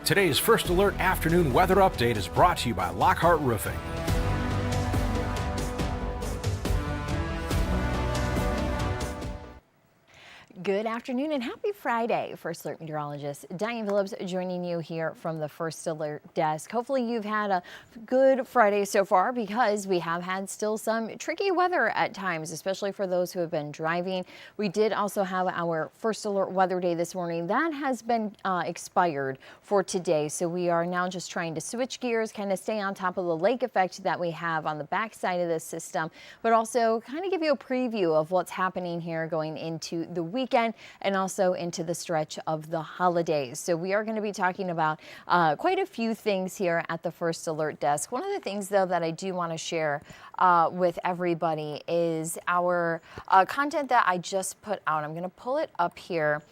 Today's First Alert afternoon weather update is brought to you by Lockhart Roofing. Good afternoon and happy Friday. First Alert meteorologist Diane Phillips joining you here from the First Alert desk. Hopefully you've had a good Friday so far, because we have had still some tricky weather at times, especially for those who have been driving. We did also have our First Alert weather day this morning. That has been expired for today. So we are now just trying to switch gears, kind of stay on top of the lake effect that we have on the backside of this system, but also kind of give you a preview of what's happening here going into the weekend and also into the stretch of the holidays. So we are going to be talking about quite a few things here at the First Alert desk. One of the things, though, that I do want to share with everybody is our content that I just put out. I'm going to pull it up here.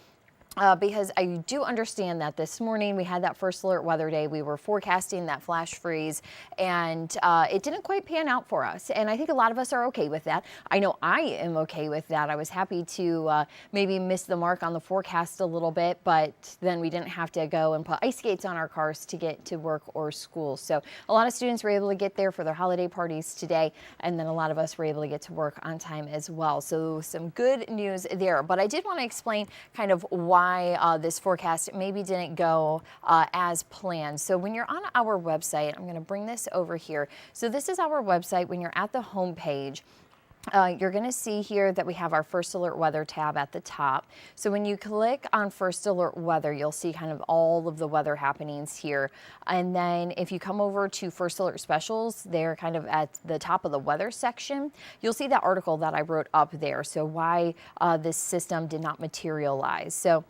Because I do understand that this morning we had that First Alert weather day. We were forecasting that flash freeze, and it didn't quite pan out for us. And I think a lot of us are okay with that. I know I am okay with that. I was happy to maybe miss the mark on the forecast a little bit, but then we didn't have to go and put ice skates on our cars to get to work or school. So a lot of students were able to get there for their holiday parties today, and then a lot of us were able to get to work on time as well. So some good news there. But I did want to explain kind of why this forecast maybe didn't go as planned. So when you're on our website, I'm going to bring this over here. So this is our website. When you're at the home page, you're going to see here that we have our First Alert Weather tab at the top. So when you click on First Alert Weather, you'll see kind of all of the weather happenings here. And then if you come over to First Alert Specials, they're kind of at the top of the weather section. You'll see that article that I wrote up there. So why this system did not materialize. So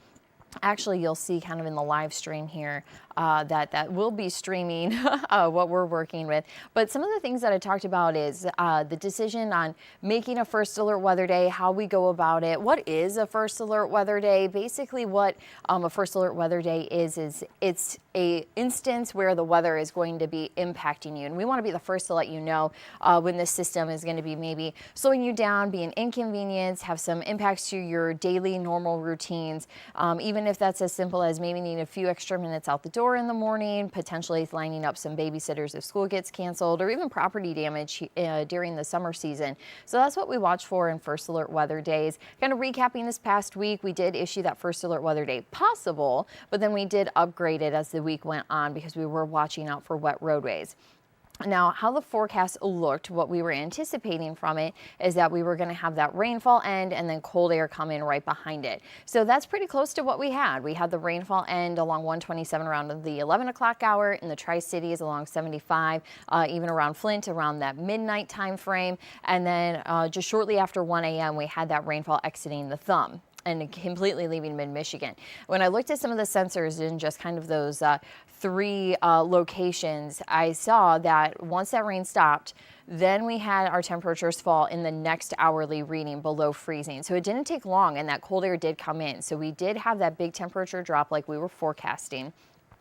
actually, you'll see kind of in the live stream here that will be streaming what we're working with. But some of the things that I talked about is the decision on making a First Alert weather day, how we go about it, what is a First Alert weather day. Basically what a First Alert weather day is it's a instance where the weather is going to be impacting you. And we want to be the first to let you know when this system is going to be maybe slowing you down, be an inconvenience, have some impacts to your daily normal routines, even if that's as simple as maybe needing a few extra minutes out the door in the morning, potentially lining up some babysitters if school gets canceled, or even property damage during the summer season. So that's what we watch for in First Alert weather days. Kind of recapping this past week, we did issue that First Alert weather day possible, but then we did upgrade it as the week went on because we were watching out for wet roadways. Now, how the forecast looked, what we were anticipating from it is that we were going to have that rainfall end and then cold air come in right behind it. So that's pretty close to what we had. We had the rainfall end along 127 around the 11 o'clock hour, in the Tri-Cities along 75, even around Flint around that midnight time frame. And then just shortly after 1 a.m. we had that rainfall exiting the thumb and completely leaving mid-Michigan. When I looked at some of the sensors in just kind of those three locations, I saw that once that rain stopped, then we had our temperatures fall in the next hourly reading below freezing. So it didn't take long, and that cold air did come in. So we did have that big temperature drop like we were forecasting.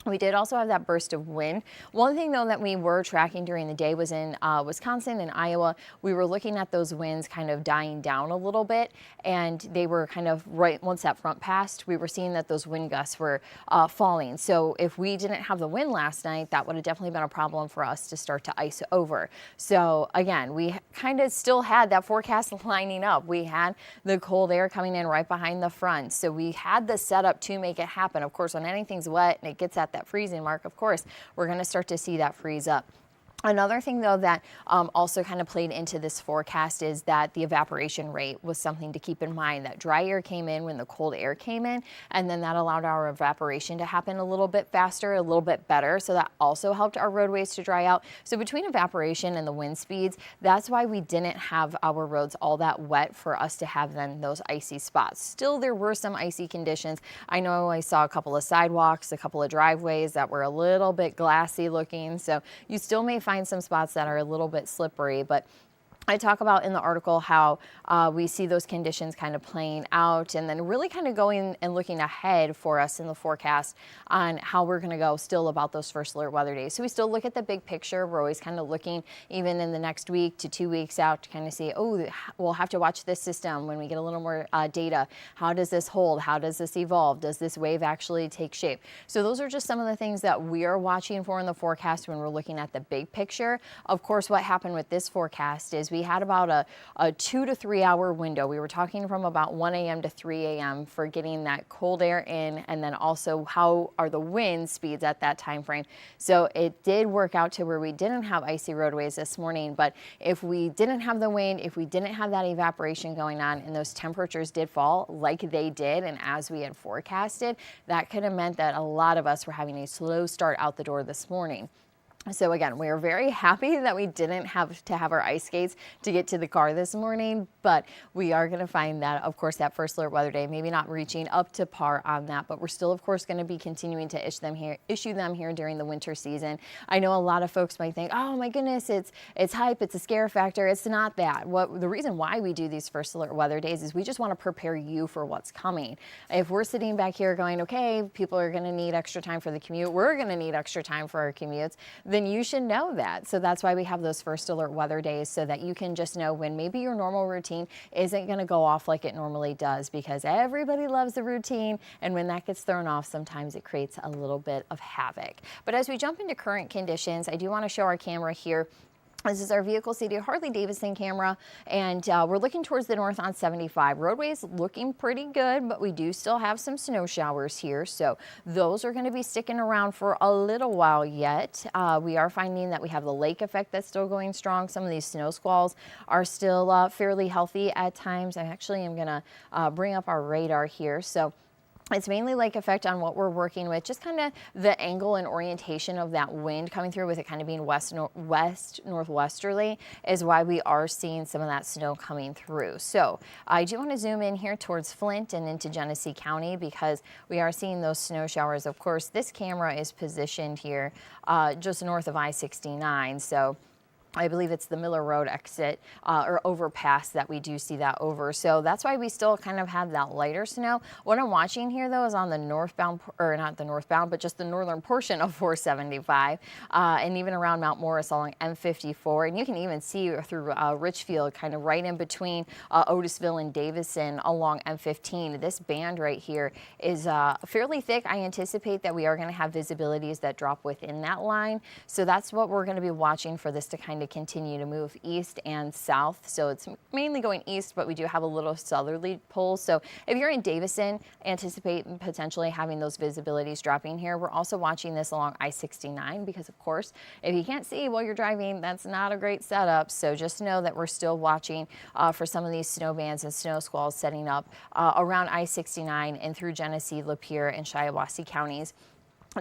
We did also have that burst of wind. One thing, though, that we were tracking during the day was in Wisconsin and Iowa. We were looking at those winds kind of dying down a little bit, and they were kind of right once that front passed, we were seeing that those wind gusts were falling. So if we didn't have the wind last night, that would have definitely been a problem for us to start to ice over. So again, we kind of still had that forecast lining up. We had the cold air coming in right behind the front. So we had the setup to make it happen. Of course, when anything's wet and it gets at that freezing mark, of course, we're going to start to see that freeze up. Another thing, though, that also kind of played into this forecast is that the evaporation rate was something to keep in mind. That dry air came in when the cold air came in, and then that allowed our evaporation to happen a little bit faster, a little bit better. So that also helped our roadways to dry out. So between evaporation and the wind speeds, that's why we didn't have our roads all that wet for us to have then those icy spots. Still, there were some icy conditions. I know I saw a couple of sidewalks, a couple of driveways that were a little bit glassy looking. So you still may find some spots that are a little bit slippery, but I talk about in the article how we see those conditions kind of playing out, and then really kind of going and looking ahead for us in the forecast on how we're going to go still about those first alert weather days. So we still look at the big picture. We're always kind of looking even in the next week to 2 weeks out to kind of see, oh, we'll have to watch this system when we get a little more data. How does this hold? How does this evolve? Does this wave actually take shape? So those are just some of the things that we are watching for in the forecast when we're looking at the big picture. Of course, what happened with this forecast is we had about a 2 to 3 hour window. We were talking from about 1 a.m. to 3 a.m. for getting that cold air in, and then also how are the wind speeds at that time frame. So it did work out to where we didn't have icy roadways this morning, but if we didn't have the wind, if we didn't have that evaporation going on and those temperatures did fall like they did and as we had forecasted, that could have meant that a lot of us were having a slow start out the door this morning. So again, we are very happy that we didn't have to have our ice skates to get to the car this morning, but we are going to find that, of course, that first alert weather day, maybe not reaching up to par on that, but we're still, of course, going to be continuing to issue them here during the winter season. I know a lot of folks might think, oh my goodness, it's hype, it's a scare factor. It's not that. The reason why we do these first alert weather days is we just want to prepare you for what's coming. If we're sitting back here going, okay, people are going to need extra time for the commute, we're going to need extra time for our commutes, then you should know that. So that's why we have those first alert weather days, so that you can just know when maybe your normal routine isn't going to go off like it normally does, because everybody loves the routine, and when that gets thrown off, sometimes it creates a little bit of havoc. But as we jump into current conditions, I do want to show our camera here. This is our vehicle seated Harley-Davidson camera, and we're looking towards the north on 75. Roadways looking pretty good, but we do still have some snow showers here, so those are going to be sticking around for a little while yet. We are finding that we have the lake effect that's still going strong. Some of these snow squalls are still fairly healthy at times. I actually am going to bring up our radar here. So it's mainly lake effect on what we're working with, just kind of the angle and orientation of that wind coming through, with it kind of being west northwesterly, is why we are seeing some of that snow coming through. So I do want to zoom in here towards Flint and into Genesee County, because we are seeing those snow showers. Of course, this camera is positioned here just north of I-69, so I believe it's the Miller Road exit or overpass that we do see that over. So that's why we still kind of have that lighter snow. What I'm watching here, though, is on the northbound, or not the northbound, but just the northern portion of 475 and even around Mount Morris along M54. And you can even see through Richfield, kind of right in between Otisville and Davison along M15. This band right here is fairly thick. I anticipate that we are going to have visibilities that drop within that line. So that's what we're going to be watching for this to kind of continue to move east and south. So it's mainly going east, but we do have a little southerly pull. So if you're in Davison, anticipate potentially having those visibilities dropping here. We're also watching this along I-69, because of course, if you can't see while you're driving, that's not a great setup. So just know that we're still watching for some of these snow bands and snow squalls setting up around I-69 and through Genesee, Lapeer, and Shiawassee counties.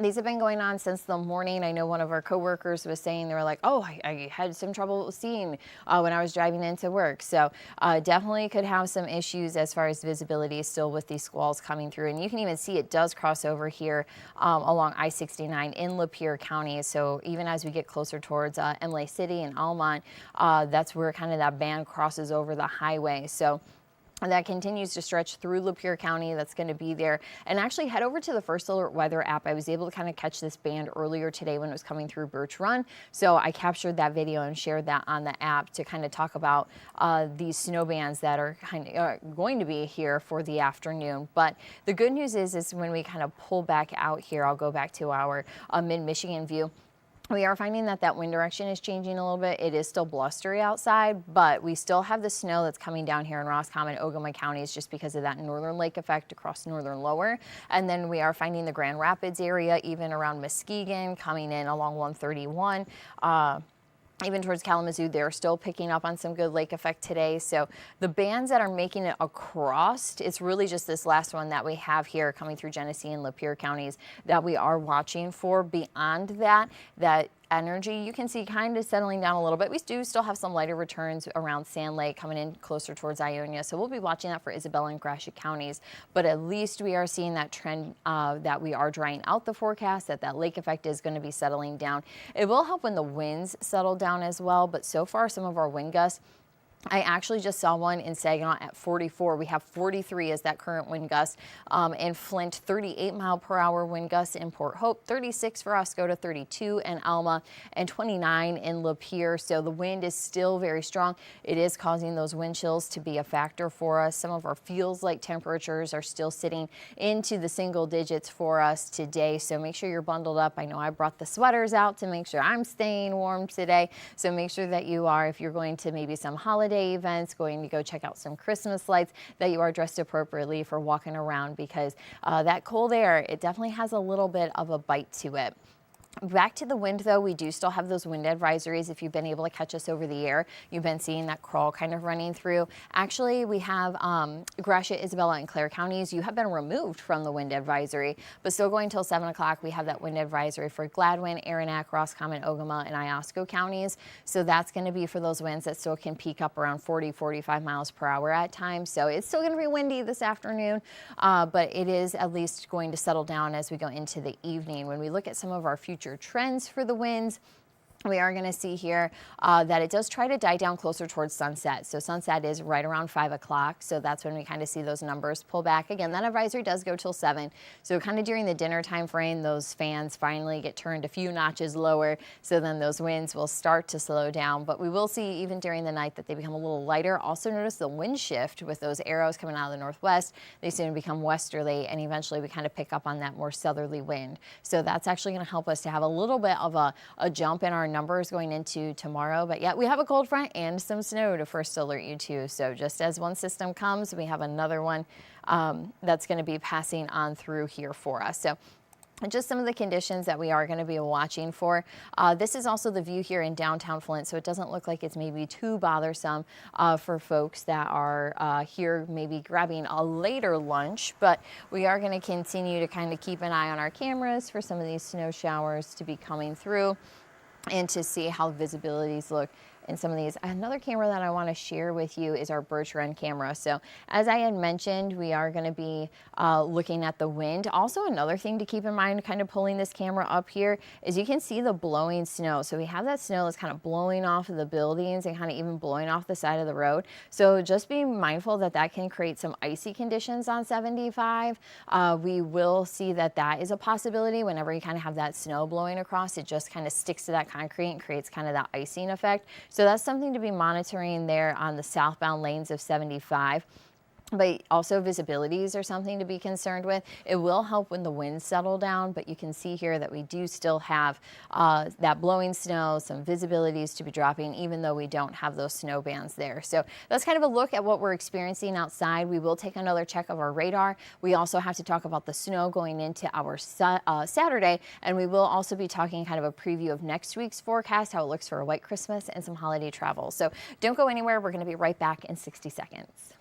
These have been going on since the morning. I know one of our coworkers was saying, they were like, oh, I had some trouble seeing when I was driving into work. So definitely could have some issues as far as visibility still with these squalls coming through. And you can even see it does cross over here along I-69 in Lapeer County. So even as we get closer towards Imlay City and Almont, that's where kind of that band crosses over the highway. So that continues to stretch through Lapeer County. That's going to be there. And actually head over to the First Alert Weather app. I was able to kind of catch this band earlier today when it was coming through Birch Run. So I captured that video and shared that on the app to kind of talk about these snow bands that are going to be here for the afternoon. But the good news is when we kind of pull back out here, I'll go back to our mid-Michigan view. We are finding that that wind direction is changing a little bit. It is still blustery outside, but we still have the snow that's coming down here in Roscommon and Ogama counties just because of that northern lake effect across northern lower. And then we are finding the Grand Rapids area, even around Muskegon, coming in along 131. Even towards Kalamazoo, they're still picking up on some good lake effect today. So the bands that are making it across, it's really just this last one that we have here coming through Genesee and Lapeer counties that we are watching for. Beyond that, that energy you can see kind of settling down a little bit. We do still have some lighter returns around Sand Lake coming in closer towards Ionia. So we'll be watching that for Isabella and Gratiot counties. But at least we are seeing that trend that we are drying out the forecast, that lake effect is going to be settling down. It will help when the winds settle down as well. But so far, some of our wind gusts I actually just saw one in Saginaw at 44. We have 43 as that current wind gust. In Flint, 38 mile per hour wind gusts in Port Hope, 36 for Oscoda, 32 in Alma, and 29 in Lapeer. So the wind is still very strong. It is causing those wind chills to be a factor for us. Some of our feels like temperatures are still sitting into the single digits for us today. So make sure you're bundled up. I know I brought the sweaters out to make sure I'm staying warm today. So make sure that you are, if you're going to maybe some holiday events, going to go check out some Christmas lights, that you are dressed appropriately for walking around, because that cold air, it definitely has a little bit of a bite to it. Back to the wind, though, we do still have those wind advisories. If you've been able to catch us over the air, you've been seeing that crawl kind of running through. Actually, we have Gratiot, Isabella, and Clare counties. You have been removed from the wind advisory, but still going till 7 o'clock. We have that wind advisory for Gladwin, Aranac, Roscommon, Ogama, and Iosco counties. So that's going to be for those winds that still can peak up around 40, 45 miles per hour at times. So it's still going to be windy this afternoon, but it is at least going to settle down as we go into the evening. When we look at some of our future trends for the winds, we are going to see here that it does try to die down closer towards sunset. So sunset is right around 5 o'clock. So that's when we kind of see those numbers pull back. Again, that advisory does go till 7. So kind of during the dinner time frame, those fans finally get turned a few notches lower. So then those winds will start to slow down. But we will see even during the night that they become a little lighter. Also notice the wind shift with those arrows coming out of the northwest. They soon become westerly, and eventually we kind of pick up on that more southerly wind. So that's actually going to help us to have a little bit of a jump in our numbers going into tomorrow. But yeah, we have a cold front and some snow to first alert you to. So just as one system comes, we have another one that's going to be passing on through here for us. So just some of the conditions that we are going to be watching for. This is also the view here in downtown Flint, so it doesn't look like it's maybe too bothersome for folks that are here maybe grabbing a later lunch, but we are going to continue to kind of keep an eye on our cameras for some of these snow showers to be coming through, and to see how visibilities look in some of these. Another camera that I want to share with you is our Birch Run camera. So as I had mentioned, we are going to be looking at the wind. Also, another thing to keep in mind, kind of pulling this camera up here, is you can see the blowing snow. So we have that snow that's kind of blowing off of the buildings and kind of even blowing off the side of the road. So just be mindful that that can create some icy conditions on 75. We will see that that is a possibility whenever you kind of have that snow blowing across. It just kind of sticks to that concrete and creates kind of that icing effect. So that's something to be monitoring there on the southbound lanes of 75. But also visibilities are something to be concerned with. It will help when the winds settle down, but you can see here that we do still have that blowing snow, some visibilities to be dropping, even though we don't have those snow bands there. So that's kind of a look at what we're experiencing outside. We will take another check of our radar. We also have to talk about the snow going into our Saturday, and we will also be talking kind of a preview of next week's forecast, how it looks for a white Christmas and some holiday travel. So don't go anywhere. We're going to be right back in 60 seconds.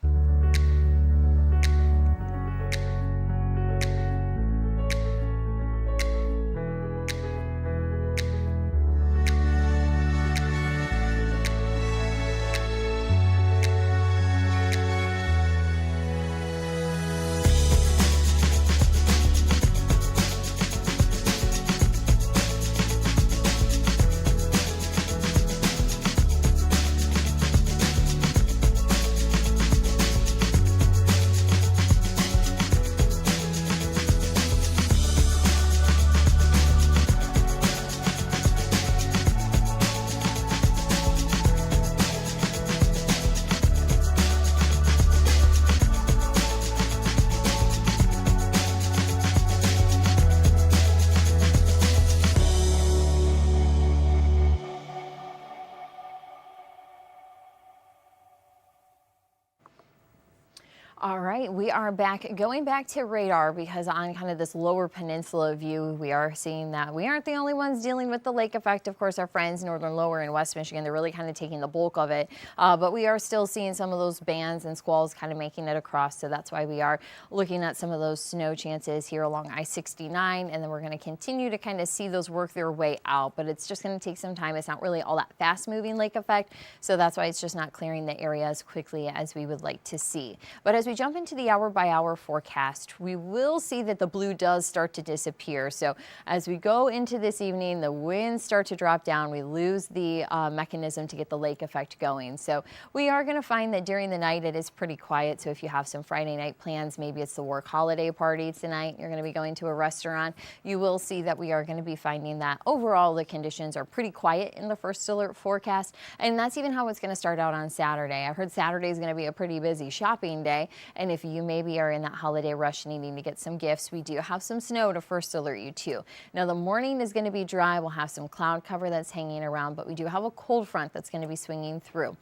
All right, we are back, going back to radar, because on kind of this lower peninsula view, we are seeing that we aren't the only ones dealing with the lake effect. Of course, our friends northern, lower, and West Michigan, they're really kind of taking the bulk of it. But we are still seeing some of those bands and squalls kind of making it across. So that's why we are looking at some of those snow chances here along I-69. And then we're going to continue to kind of see those work their way out. But it's just going to take some time. It's not really all that fast moving lake effect. So that's why it's just not clearing the area as quickly as we would like to see. But as we we jump into the hour-by-hour forecast, we will see that the blue does start to disappear. So as we go into this evening, the winds start to drop down. We lose the mechanism to get the lake effect going. So we are going to find that during the night it is pretty quiet. So if you have some Friday night plans, maybe it's the work holiday party tonight, you're going to be going to a restaurant, you will see that we are going to be finding that overall the conditions are pretty quiet in the first alert forecast. And that's even how it's going to start out on Saturday. I've heard Saturday is going to be a pretty busy shopping day. And if you maybe are in that holiday rush needing to get some gifts, we do have some snow to first alert you to. Now the morning is going to be dry. We'll have some cloud cover that's hanging around, but we do have a cold front that's going to be swinging through.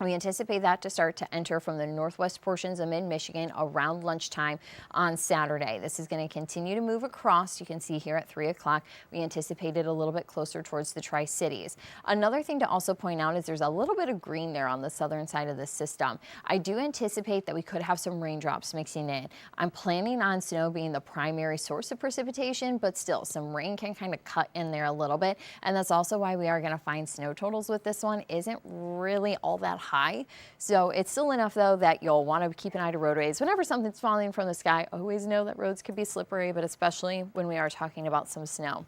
We anticipate that to start to enter from the northwest portions of mid-Michigan around lunchtime on Saturday. This is going to continue to move across. You can see here at 3 o'clock, we anticipate it a little bit closer towards the Tri-Cities. Another thing to also point out is there's a little bit of green there on the southern side of the system. I do anticipate that we could have some raindrops mixing in. I'm planning on snow being the primary source of precipitation, but still some rain can kind of cut in there a little bit. And that's also why we are going to find snow totals with this one isn't really all that high. So it's still enough though that you'll want to keep an eye to roadways. Whenever something's falling from the sky, always know that roads could be slippery, but especially when we are talking about some snow.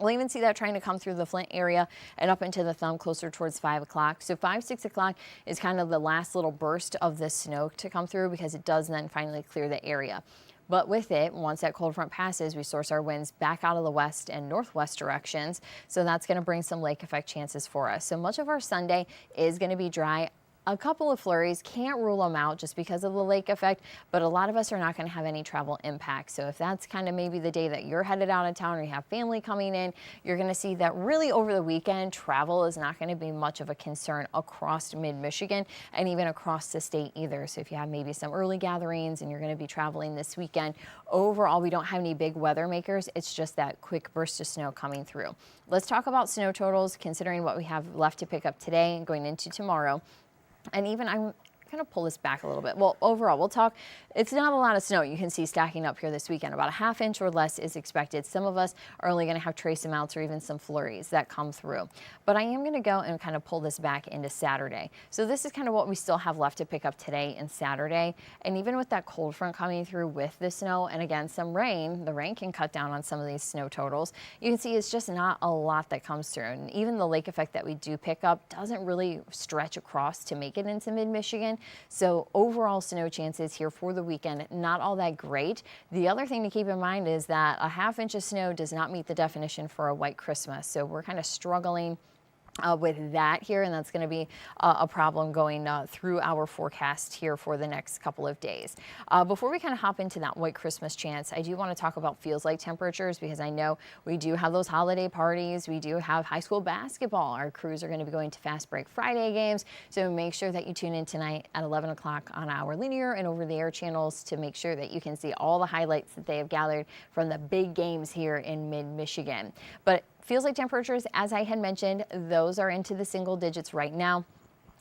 We'll even see that trying to come through the Flint area and up into the thumb closer towards 5 o'clock. So 5, 6 o'clock is kind of the last little burst of the snow to come through because it does then finally clear the area. But with it, once that cold front passes, we source our winds back out of the west and northwest directions. So that's going to bring some lake effect chances for us. So much of our Sunday is going to be dry. A couple of flurries, can't rule them out just because of the lake effect, but a lot of us are not going to have any travel impact. So if that's kind of maybe the day that you're headed out of town or you have family coming in, you're going to see that really over the weekend, travel is not going to be much of a concern across mid-Michigan and even across the state either. So if you have maybe some early gatherings and you're going to be traveling this weekend, overall, we don't have any big weather makers. It's just that quick burst of snow coming through. Let's talk about snow totals, considering what we have left to pick up today and going into tomorrow. And even I'm going to pull this back a little bit. Well, overall, we'll talk. It's not a lot of snow you can see stacking up here this weekend. About a ½ inch or less is expected. Some of us are only going to have trace amounts or even some flurries that come through. But I am going to go and kind of pull this back into Saturday. So this is kind of what we still have left to pick up today and Saturday. And even with that cold front coming through with the snow and again some rain, the rain can cut down on some of these snow totals. You can see it's just not a lot that comes through. And even the lake effect that we do pick up doesn't really stretch across to make it into mid-Michigan. So overall snow chances here for the weekend, not all that great. The other thing to keep in mind is that a ½ inch of snow does not meet the definition for a white Christmas. So we're kind of struggling with that here, and that's going to be a problem going through our forecast here for the next couple of days. Before we kind of hop into that white Christmas chance, I do want to talk about feels like temperatures because I know we do have those holiday parties. We do have high school basketball. Our crews are going to be going to Fast Break Friday games, so make sure that you tune in tonight at 11 o'clock on our linear and over-the-air channels to make sure that you can see all the highlights that they have gathered from the big games here in mid-Michigan. But feels like temperatures, as I had mentioned, those are into the single digits right now.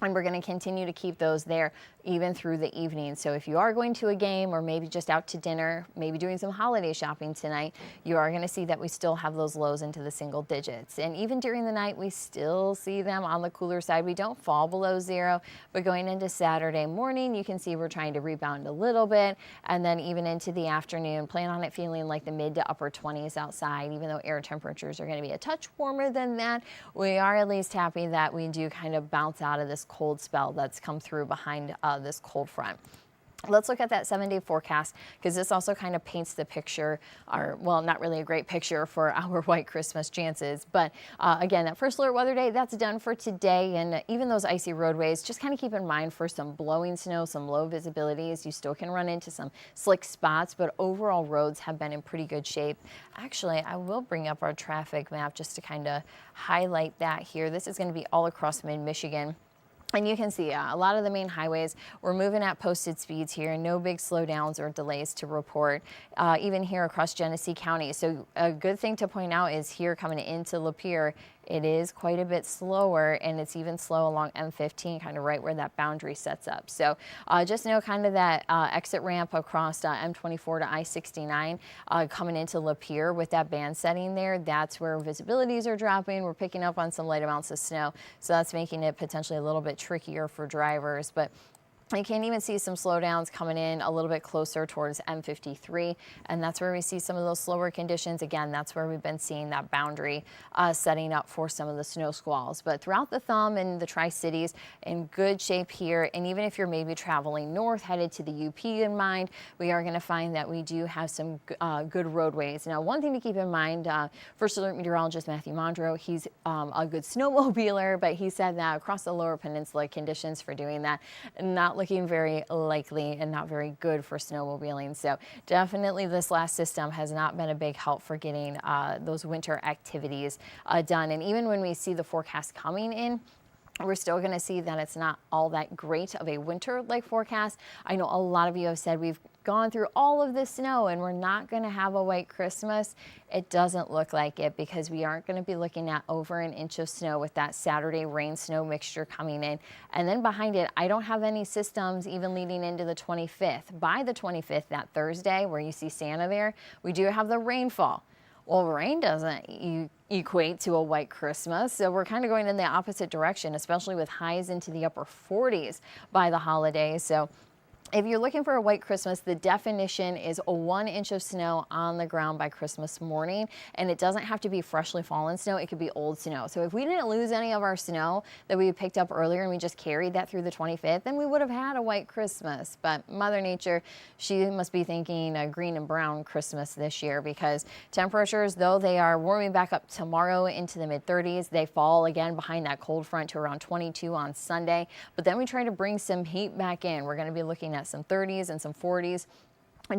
And we're going to continue to keep those there even through the evening. So if you are going to a game or maybe just out to dinner, maybe doing some holiday shopping tonight, you are going to see that we still have those lows into the single digits. And even during the night, we still see them on the cooler side. We don't fall below 0, but going into Saturday morning, you can see we're trying to rebound a little bit. And then even into the afternoon, plan on it feeling like the mid to upper 20s outside, even though air temperatures are going to be a touch warmer than that. We are at least happy that we do kind of bounce out of this cold spell that's come through behind this cold front. Let's look at that 7-day forecast because this also kind of paints the picture, or well, not really a great picture for our white Christmas chances. But again, that first alert weather day, that's done for today. And even those icy roadways, just kind of keep in mind for some blowing snow, some low visibilities. You still can run into some slick spots, but overall roads have been in pretty good shape. Actually, I will bring up our traffic map just to kind of highlight that here. This is going to be all across mid-Michigan. And you can see a lot of the main highways, we're moving at posted speeds here, no big slowdowns or delays to report, even here across Genesee County. So a good thing to point out is here coming into Lapeer, it is quite a bit slower, and it's even slow along M15, kind of right where that boundary sets up. So just know kind of that exit ramp across M24 to I-69 coming into Lapeer with that band setting there, that's where visibilities are dropping. We're picking up on some light amounts of snow, so that's making it potentially a little bit trickier for drivers. But You can even see some slowdowns coming in a little bit closer towards M53, and that's where we see some of those slower conditions. Again, that's where we've been seeing that boundary setting up for some of the snow squalls. But throughout the thumb and the Tri-Cities, in good shape here. And even if you're maybe traveling north, headed to the UP in mind, we are going to find that we do have some good roadways. Now, one thing to keep in mind, First Alert meteorologist Matthew Mondro, he's a good snowmobiler, but he said that across the lower peninsula, conditions for doing that not looking very likely and not very good for snowmobiling. So definitely this last system has not been a big help for getting those winter activities done. And even when we see the forecast coming in, we're still going to see that it's not all that great of a winter-like forecast. I know a lot of you have said we've gone through all of this snow and we're not going to have a white Christmas. It doesn't look like it, because we aren't going to be looking at over an inch of snow with that Saturday rain-snow mixture coming in. And then behind it, I don't have any systems even leading into the 25th. By the 25th, that Thursday, where you see Santa there, we do have the rainfall. Well, rain doesn't equate to a white Christmas, so we're kind of going in the opposite direction, especially with highs into the upper 40s by the holidays. So if you're looking for a white Christmas, the definition is a 1 inch of snow on the ground by Christmas morning, and it doesn't have to be freshly fallen snow. It could be old snow. So if we didn't lose any of our snow that we picked up earlier and we just carried that through the 25th, then we would have had a white Christmas. But Mother Nature, she must be thinking a green and brown Christmas this year, because temperatures, though they are warming back up tomorrow into the mid-30s, they fall again behind that cold front to around 22 on Sunday. But then we try to bring some heat back in. We're going to be looking at some 30s and some 40s.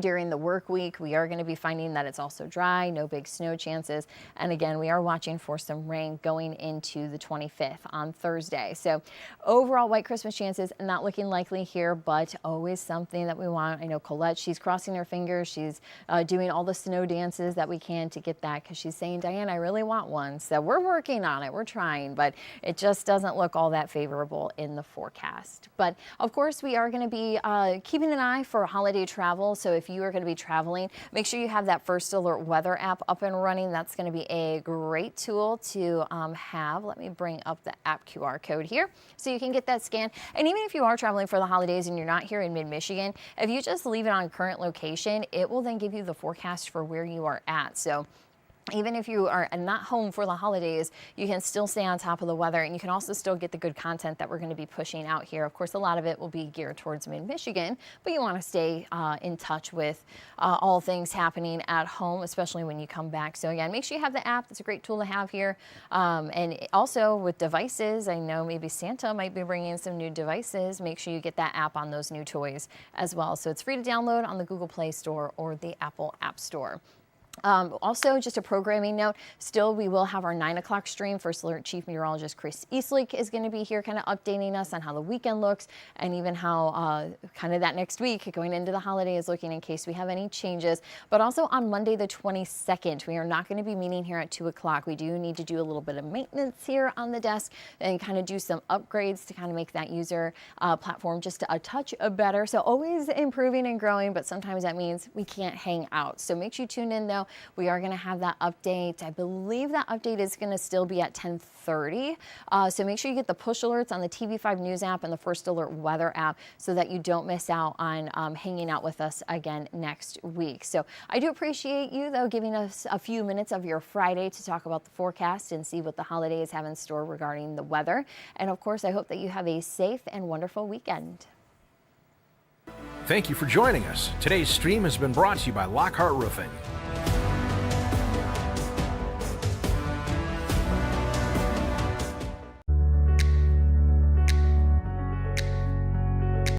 During the work week, we are going to be finding that it's also dry, no big snow chances. And again, we are watching for some rain going into the 25th on Thursday. So overall, white Christmas chances not looking likely here, but always something that we want. I know Colette, she's crossing her fingers. She's doing all the snow dances that we can to get that, because she's saying, Diane, I really want one. So we're working on it. We're trying, but it just doesn't look all that favorable in the forecast. But of course, we are going to be keeping an eye for holiday travel. So if you are going to be traveling, make sure you have that First Alert weather app up and running. That's going to be a great tool to have. Let me bring up the app QR code here so you can get that scan. And even if you are traveling for the holidays and you're not here in mid-Michigan, if you just leave it on current location, it will then give you the forecast for where you are at. So even if you are not home for the holidays, you can still stay on top of the weather, and you can also still get the good content that we're going to be pushing out here. Of course, a lot of it will be geared towards mid-Michigan, but you want to stay in touch with all things happening at home, especially when you come back. So again, make sure you have the app. It's a great tool to have here. And also with devices, I know maybe Santa might be bringing some new devices. Make sure you get that app on those new toys as well. So it's free to download on the Google Play Store or the Apple App Store. Also, just a programming note, still we will have our 9 o'clock stream. First Alert Chief Meteorologist Chris Eastlick is going to be here kind of updating us on how the weekend looks, and even how kind of that next week going into the holiday is looking in case we have any changes. But also on Monday the 22nd, we are not going to be meeting here at 2 o'clock. We do need to do a little bit of maintenance here on the desk and kind of do some upgrades to kind of make that user platform just a touch better. So always improving and growing, but sometimes that means we can't hang out. So make sure you tune in though. We are going to have that update. I believe that update is going to still be at 10:30. So make sure you get the push alerts on the TV5 News app and the First Alert Weather app so that you don't miss out on hanging out with us again next week. So I do appreciate you, though, giving us a few minutes of your Friday to talk about the forecast and see what the holidays have in store regarding the weather. And of course, I hope that you have a safe and wonderful weekend. Thank you for joining us. Today's stream has been brought to you by Lockhart Roofing.